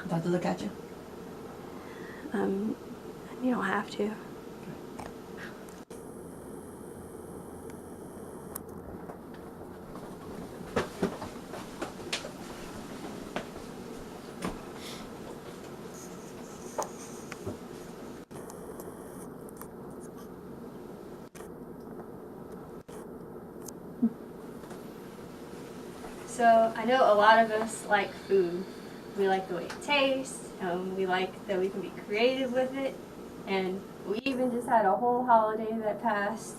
About to look at you. You don't have to. So I know a lot of us like food. We like the way it tastes. We like that we can be creative with it. And we even just had a whole holiday that passed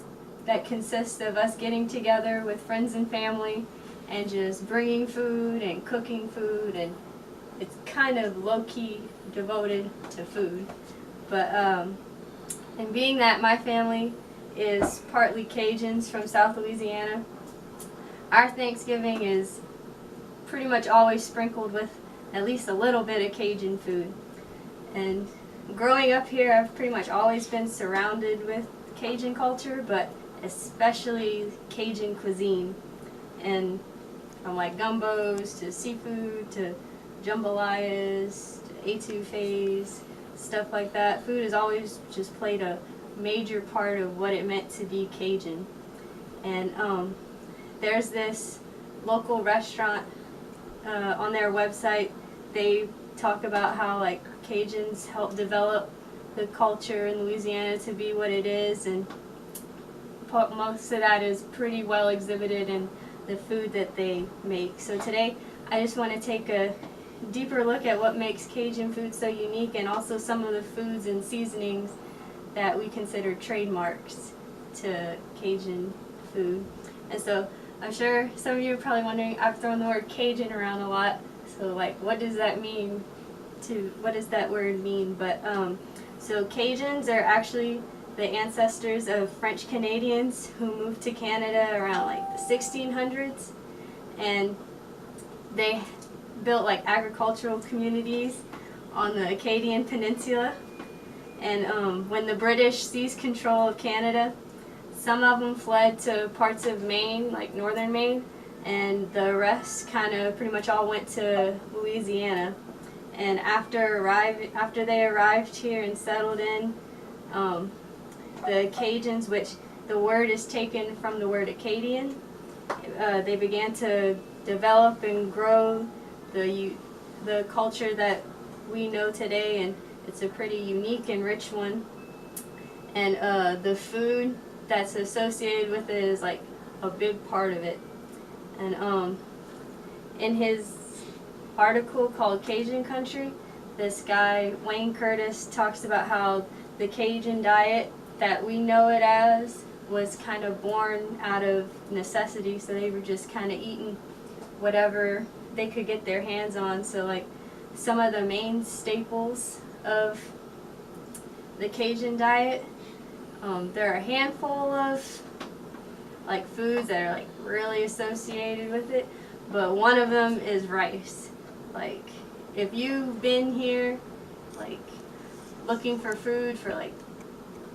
that consists of us getting together with friends and family and just bringing food and cooking food. And it's kind of low-key devoted to food. But and being that my family is partly Cajuns from South Louisiana, our Thanksgiving is pretty much always sprinkled with at least a little bit of Cajun food. And growing up here, I've pretty much always been surrounded with Cajun culture, but especially Cajun cuisine. And from like gumbos to seafood to jambalayas to etouffees, stuff like that. Food has always just played a major part of what it meant to be Cajun. And there's this local restaurant on their website. They talk about how like Cajuns helped develop the culture in Louisiana to be what it is, and most of that is pretty well exhibited in the food that they make. So today I just want to take a deeper look at what makes Cajun food so unique, and also some of the foods and seasonings that we consider trademarks to Cajun food. And so I'm sure some of you are probably wondering, I've thrown the word Cajun around a lot, so like what does that mean? What does that word mean? But so Cajuns are actually the ancestors of French Canadians who moved to Canada around like the 1600s, and they built like agricultural communities on the Acadian Peninsula. And when the British seized control of Canada, some of them fled to parts of Maine, like northern Maine, and the rest kind of pretty much all went to Louisiana. And after they arrived here and settled in, the Cajuns, which the word is taken from the word Acadian, they began to develop and grow the culture that we know today, and it's a pretty unique and rich one. And the food that's associated with it is like a big part of it. And in his article called Cajun Country, this guy Wayne Curtis talks about how the Cajun diet that we know it as was kind of born out of necessity. So they were just kind of eating whatever they could get their hands on. So like some of the main staples of the Cajun diet, there are a handful of like foods that are like really associated with it, but one of them is rice. Like if you've been here like looking for food for like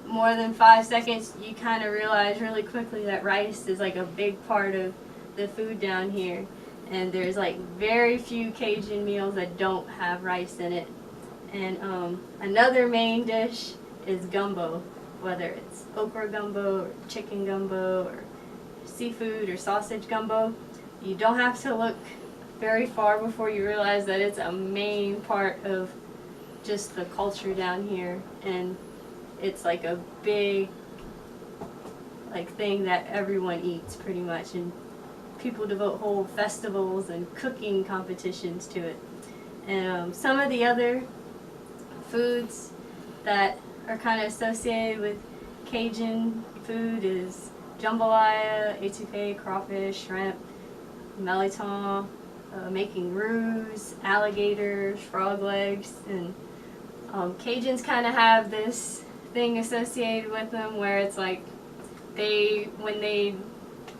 more than 5 seconds, you kind of realize really quickly that rice is like a big part of the food down here. And there's like very few Cajun meals that don't have rice in it. And another main dish is gumbo, whether it's okra gumbo or chicken gumbo or seafood or sausage gumbo. You don't have to look very far before you realize that it's a main part of just the culture down here, and it's like a big like thing that everyone eats pretty much, and people devote whole festivals and cooking competitions to it. And some of the other foods that are kind of associated with Cajun food is jambalaya, etouffee, crawfish, shrimp, melliton, making roux, alligators, frog legs. And Cajuns kind of have this thing associated with them where it's like when they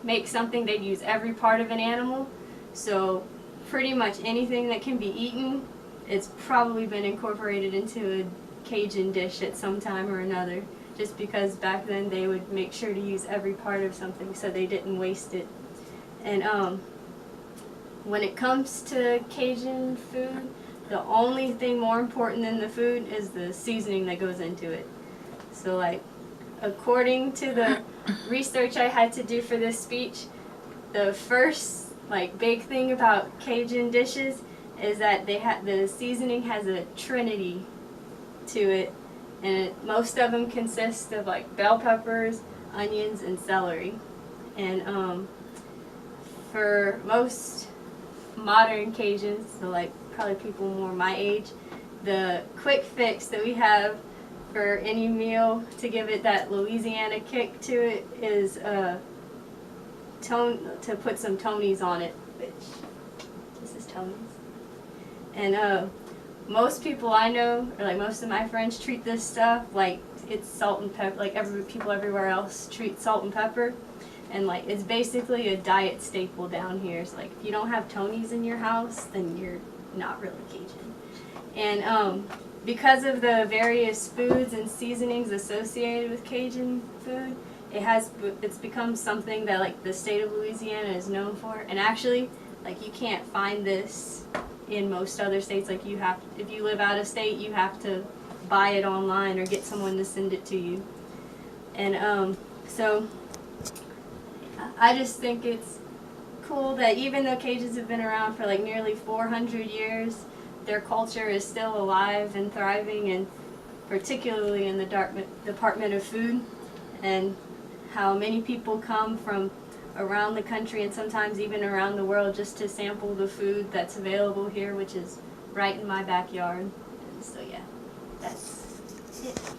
make something, they'd use every part of an animal. So pretty much anything that can be eaten, it's probably been incorporated into a Cajun dish at some time or another, just because back then they would make sure to use every part of something so they didn't waste it. And when it comes to Cajun food, the only thing more important than the food is the seasoning that goes into it. So like, according to the research I had to do for this speech, the first like big thing about Cajun dishes is that the seasoning has a trinity to it, and most of them consist of like bell peppers, onions, and celery. And for most modern Cajuns, so like probably people more my age, the quick fix that we have for any meal to give it that Louisiana kick to it is to put some Tony's on it, which this is Tony's. And most people I know, or like most of my friends, treat this stuff like it's salt and pepper, like people everywhere else treat salt and pepper. And like it's basically a diet staple down here. So like if you don't have Tony's in your house, then you're not really Cajun. And because of the various foods and seasonings associated with Cajun food, it's become something that like the state of Louisiana is known for. And actually, like you can't find this in most other states. Like if you live out of state, you have to buy it online or get someone to send it to you. And so I just think it's cool that even though Cajuns have been around for like nearly 400 years, their culture is still alive and thriving, and particularly in the Department of Food, and how many people come from around the country and sometimes even around the world just to sample the food that's available here, which is right in my backyard. And so yeah, that's it.